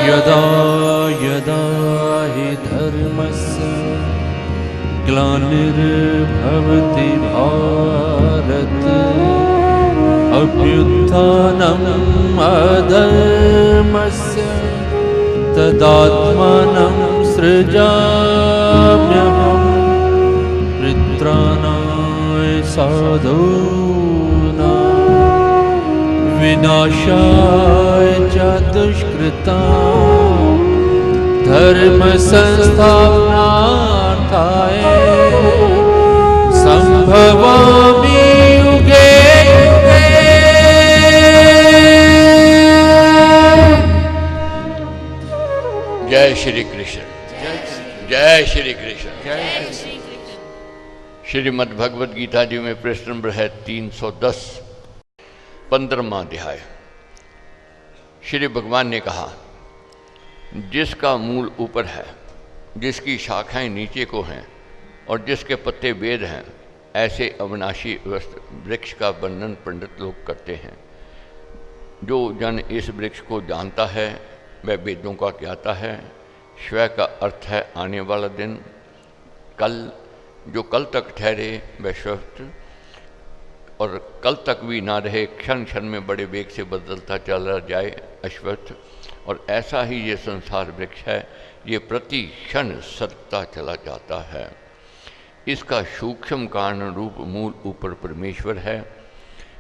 यदा यदा हि धर्मस्य ग्लानिर्भवति भारत अभ्युत्थानम् अधर्मस्य तदात्मानं सृजाम्यहम् परित्राणाय साधूनां विनाशाय च दुष्कृतां धर्म संस्थापनार्थाय संभवामि युगे युगे। जय श्री कृष्ण, जय श्री कृष्ण। श्रीमद् भगवद गीता जी में प्रश्न नंबर है 310, 15वां अध्याय। श्री भगवान ने कहा, जिसका मूल ऊपर है, जिसकी शाखाएं नीचे को हैं और जिसके पत्ते वेद हैं, ऐसे अविनाशी वृक्ष का वर्णन पंडित लोग करते हैं। जो जन इस वृक्ष को जानता है वह वेदों का ज्ञाता है। श्वय का अर्थ है आने वाला दिन, कल, जो कल तक ठहरे वह श्वस्त, और कल तक भी ना रहे, क्षण क्षण में बड़े वेग से बदलता चला जाए, अश्वत्थ। और ऐसा ही ये संसार वृक्ष है, ये प्रति क्षण सदता चला जाता है। इसका सूक्ष्म कारण रूप मूल ऊपर परमेश्वर है।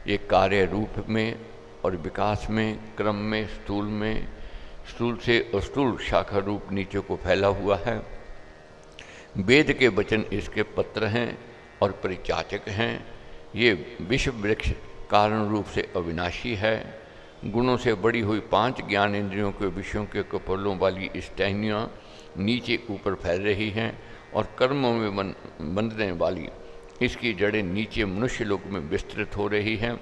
ये कार्य रूप में और विकास में, क्रम में, स्थूल से अस्थूल शाखा रूप नीचे को फैला हुआ है। वेद के वचन इसके पत्र हैं और परिचाचक हैं। ये विश्व वृक्ष कारण रूप से अविनाशी है। गुणों से बड़ी हुई 5 ज्ञान इंद्रियों के विषयों के कपोलों वाली इस टहनियाँ नीचे ऊपर फैल रही हैं और कर्मों में बंधने वाली इसकी जड़ें नीचे मनुष्य लोक में विस्तृत हो रही हैं।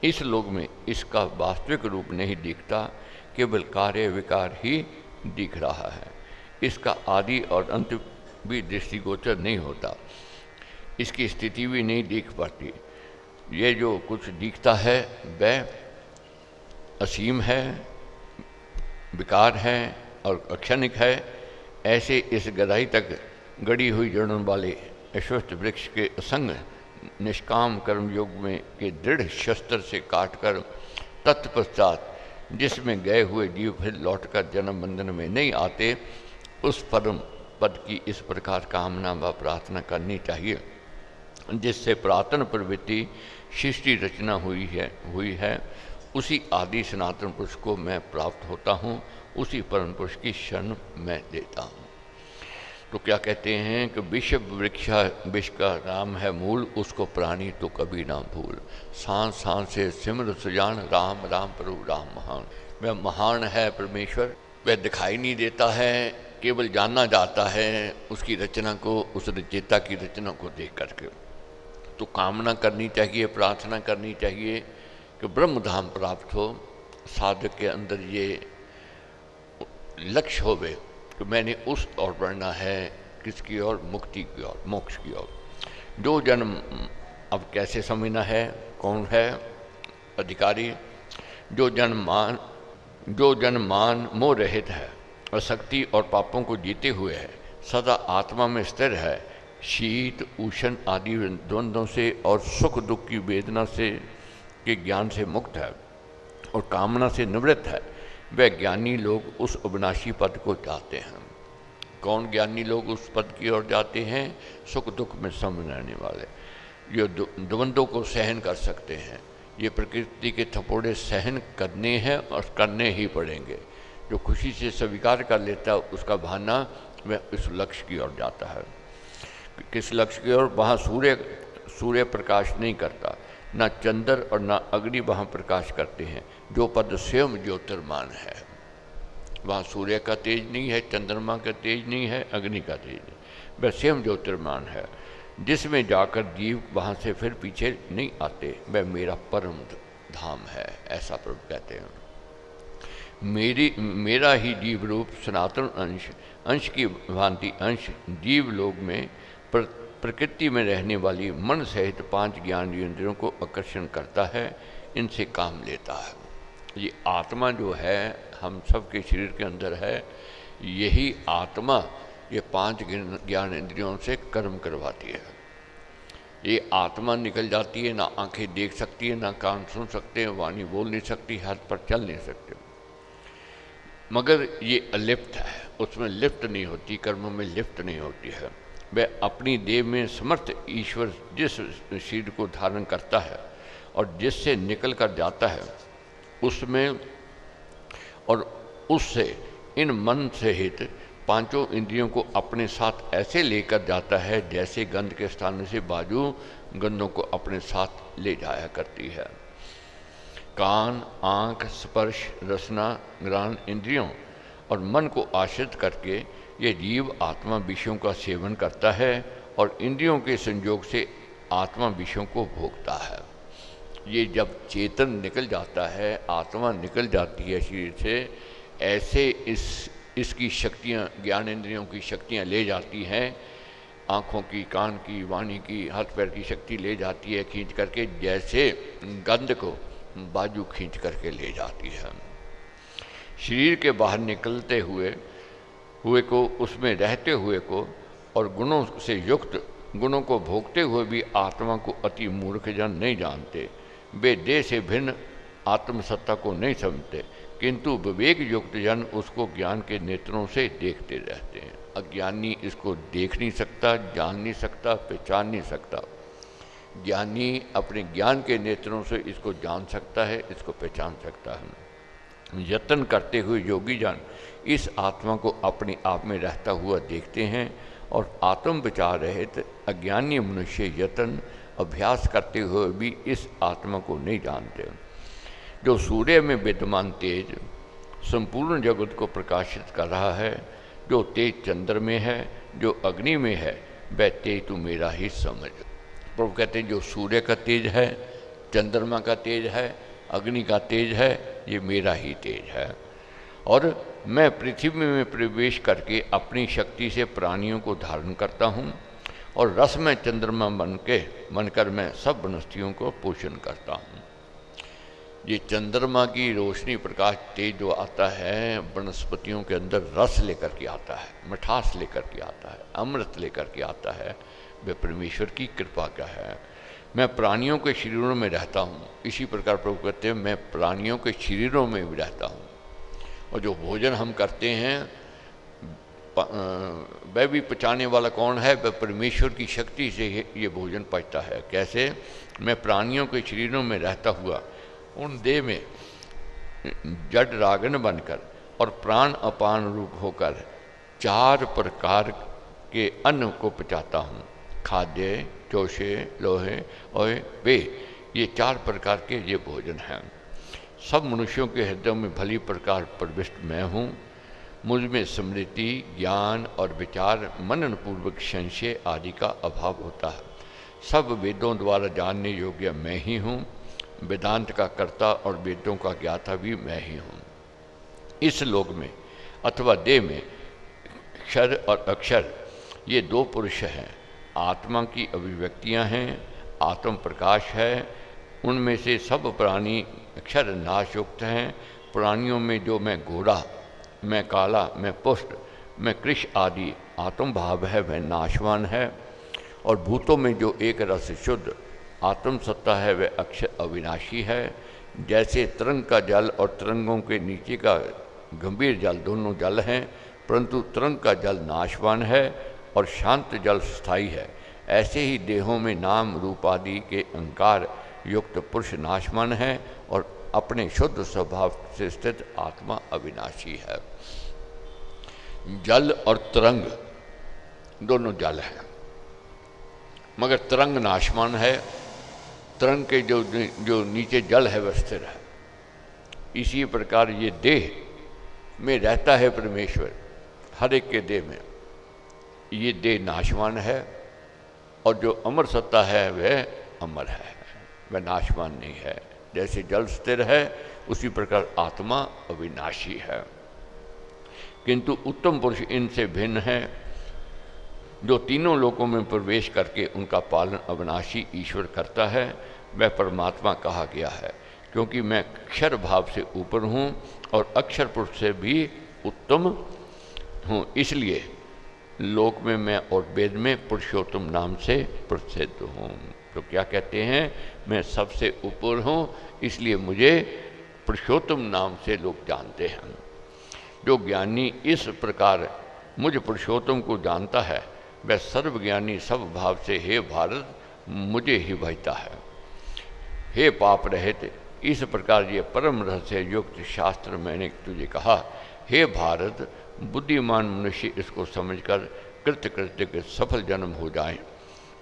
इस लोक में इसका वास्तविक रूप नहीं दिखता, केवल कार्य विकार ही दिख रहा है। इसका आदि और अंत भी दृष्टिगोचर नहीं होता, इसकी स्थिति भी नहीं दिख पाती। ये जो कुछ दिखता है वह असीम है, विकार है और अक्षणिक है। ऐसे इस गहराई तक गड़ी हुई जड़ों वाले अश्वत्थ वृक्ष के असंग निष्काम कर्मयोग में के दृढ़ शस्त्र से काटकर तत्पश्चात जिसमें गए हुए जीव फिर लौटकर जन्म बंधन में नहीं आते, उस परम पद की इस प्रकार कामना व प्रार्थना करनी चाहिए, जिससे पुरातन प्रवृत्ति सृष्टि रचना हुई है। उसी आदि सनातन पुरुष को मैं प्राप्त होता हूँ, उसी परम पुरुष की शरण मैं देता हूँ। तो क्या कहते हैं कि विश्व विश्व का राम है मूल, उसको प्राणी तो कभी ना भूल। सांस सांस से सिमर सुजान, राम राम प्रभु राम महान। वह महान है परमेश्वर, वह दिखाई नहीं देता है, केवल जाना जाता है उसकी रचना को, उस रचयिता की रचना को देख करके। तो कामना करनी चाहिए, प्रार्थना करनी चाहिए कि ब्रह्म धाम प्राप्त हो। साधक के अंदर ये लक्ष्य होवे कि मैंने उस ओर बढ़ना है, किसकी ओर? मुक्ति की ओर, मोक्ष की ओर। जो जन्म अब कैसे समझना है, कौन है अधिकारी? जो जन्म मान मोह रहित है, अशक्ति और पापों को जीते हुए है, सदा आत्मा में स्थिर है, शीत उष्ण आदि द्वंद्वों से और सुख दुख की वेदना से के ज्ञान से मुक्त है और कामना से निवृत्त है, वह ज्ञानी लोग उस अविनाशी पद को चाहते हैं। कौन ज्ञानी लोग उस पद की ओर जाते हैं? सुख दुख में सम रहने वाले, जो द्वंद्वों को सहन कर सकते हैं। ये प्रकृति के थपोड़े सहन करने हैं और करने ही पड़ेंगे। जो खुशी से स्वीकार कर लेता है उसका भाना वह उस लक्ष्य की ओर जाता है। किस लक्ष्य की ओर? वहाँ सूर्य प्रकाश नहीं करता, ना चंद्र और ना अग्नि वहाँ प्रकाश करते हैं। जो पद स्वयं ज्योतिर्मान है, वहाँ सूर्य का तेज नहीं है, चंद्रमा का तेज नहीं है, अग्नि का तेज नहीं, वह स्वयं ज्योतिर्मान है, जिसमें जाकर जीव वहाँ से फिर पीछे नहीं आते। वह मेरा परम धाम है, ऐसा प्रभु कहते हैं। मेरा ही जीव रूप सनातन अंश की भांति अंश जीव लोग में प्रकृति में रहने वाली मन सहित 5 ज्ञान इंद्रियों को आकर्षण करता है, इनसे काम लेता है। ये आत्मा जो है हम सब के शरीर के अंदर है, यही आत्मा ये 5 ज्ञान इंद्रियों से कर्म करवाती है। ये आत्मा निकल जाती है, ना आंखें देख सकती है, ना कान सुन सकते हैं, वाणी बोल नहीं सकती, हाथ पर चल नहीं सकते, मगर ये अलिप्त है, उसमें लिप्त नहीं होती, कर्मों में लिप्त नहीं होती है। वह अपनी देह में समर्थ ईश्वर जिस शरीर को धारण करता है और जिससे निकल कर जाता है उसमें, और उससे इन मन सहित 5 इंद्रियों को अपने साथ ऐसे लेकर जाता है जैसे गंध के स्थान से बाजू गंधों को अपने साथ ले जाया करती है। कान, आँख, स्पर्श, रसना, घ्राण इंद्रियों और मन को आश्रित करके ये जीव आत्मा विषयों का सेवन करता है और इंद्रियों के संयोग से आत्मा विषयों को भोगता है। ये जब चेतन निकल जाता है, आत्मा निकल जाती है शरीर से, ऐसे इसकी शक्तियाँ, ज्ञान इंद्रियों की शक्तियाँ ले जाती हैं, आँखों की, कान की, वाणी की, हाथ पैर की शक्ति ले जाती है खींच करके, जैसे गंध को बाजू खींच करके ले जाती है। शरीर के बाहर निकलते हुए को, उसमें रहते हुए को और गुणों से युक्त, गुणों को भोगते हुए भी आत्मा को अति मूर्ख जन नहीं जानते। वे देह से भिन्न आत्मसत्ता को नहीं समझते, किंतु विवेक युक्त जन उसको ज्ञान के नेत्रों से देखते रहते हैं। अज्ञानी इसको देख नहीं सकता, जान नहीं सकता, पहचान नहीं सकता। ज्ञानी अपने ज्ञान के नेत्रों से इसको जान सकता है, इसको पहचान सकता है। यत्न करते हुए योगी जन इस आत्मा को अपने आप में रहता हुआ देखते हैं और आत्म विचार रहित अज्ञानी मनुष्य यत्न अभ्यास करते हुए भी इस आत्मा को नहीं जानते। जो सूर्य में विद्यमान तेज संपूर्ण जगत को प्रकाशित कर रहा है, जो तेज चंद्र में है, जो अग्नि में है, वह तेज तू मेरा ही समझ। प्रभु कहते हैं जो सूर्य का तेज है, चंद्रमा का तेज है, अग्नि का तेज है, ये मेरा ही तेज है। और मैं पृथ्वी में प्रवेश करके अपनी शक्ति से प्राणियों को धारण करता हूँ और रस में चंद्रमा बनकर मैं सब वनस्पतियों को पोषण करता हूँ। ये चंद्रमा की रोशनी, प्रकाश, तेज जो आता है वनस्पतियों के अंदर रस लेकर के आता है, मिठास लेकर के आता है, अमृत लेकर के आता है, वह परमेश्वर की कृपा का है। मैं प्राणियों के शरीरों में रहता हूँ, इसी प्रकार प्रभु कहते हैं मैं प्राणियों के शरीरों में भी रहता हूँ। और जो भोजन हम करते हैं वह भी पचाने वाला कौन है? वह परमेश्वर की शक्ति से ये भोजन पचता है। कैसे? मैं प्राणियों के शरीरों में रहता हुआ उन देह में जड़ रागन बनकर और प्राण अपान रूप होकर 4 प्रकार के अन्न को पचाता हूँ। खाद्य, चोषे, लोहे और वे, ये 4 प्रकार के ये भोजन हैं। सब मनुष्यों के हृदय में भली प्रकार प्रविष्ट मैं हूँ। मुझ में स्मृति, ज्ञान और विचार, मनन पूर्वक संशय आदि का अभाव होता है। सब वेदों द्वारा जानने योग्य मैं ही हूँ। वेदांत का कर्ता और वेदों का ज्ञाता भी मैं ही हूँ। इस लोक में अथवा देह में क्षर और अक्षर ये 2 पुरुष हैं। आत्मा की अभिव्यक्तियाँ हैं, आत्म प्रकाश है। उनमें से सब प्राणी अक्षर नाशयुक्त हैं। प्राणियों में जो मैं घोड़ा, मैं काला, मैं पुष्ट, मैं कृष आदि आत्म भाव है वह नाशवान है। और भूतों में जो एक रस शुद्ध आत्म सत्ता है वह अक्षर अविनाशी है। जैसे तरंग का जल और तरंगों के नीचे का गंभीर जल दोनों जल हैं, परंतु तरंग का जल नाशवान है और शांत जल स्थायी है, ऐसे ही देहों में नाम रूप आदि के अहंकार युक्त पुरुष नाशवान है और अपने शुद्ध स्वभाव से स्थित आत्मा अविनाशी है। जल और तरंग दोनों जल है, मगर तरंग नाशवान है। तरंग के जो नीचे जल है वह स्थिर है। इसी प्रकार ये देह में रहता है परमेश्वर, हर एक के देह में। ये देह नाशवान है और जो अमर सत्ता है वह अमर है, वह नाशवान नहीं है। जैसे जल स्थिर है उसी प्रकार आत्मा अविनाशी है। किंतु उत्तम पुरुष इनसे भिन्न है, जो तीनों लोकों में प्रवेश करके उनका पालन अविनाशी ईश्वर करता है। वह परमात्मा कहा गया है। क्योंकि मैं अक्षर भाव से ऊपर हूँ और अक्षर पुरुष से भी उत्तम हूँ, इसलिए लोक में मैं और वेद में पुरुषोत्तम नाम से प्रसिद्ध हूँ। तो क्या कहते हैं, मैं सबसे ऊपर हूँ, इसलिए मुझे पुरुषोत्तम नाम से लोग जानते हैं। जो ज्ञानी इस प्रकार मुझ पुरुषोत्तम को जानता है, वह सर्वज्ञानी सब भाव से हे भारत मुझे ही भजता है। हे पाप रहित, इस प्रकार ये परम रहस्य युक्त शास्त्र मैंने तुझे कहा। हे भारत, बुद्धिमान मनुष्य इसको समझकर कृत्य कृत्य के सफल जन्म हो जाए।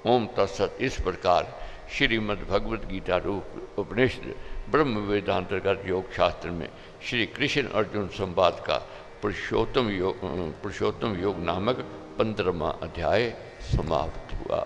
ओम तत्सत। इस प्रकार श्रीमद् भगवद गीता रूप उपनिषद ब्रह्म वेदांतर्गत योग शास्त्र में श्री कृष्ण अर्जुन संवाद का पुरुषोत्तम योग नामक 15वां अध्याय समाप्त हुआ।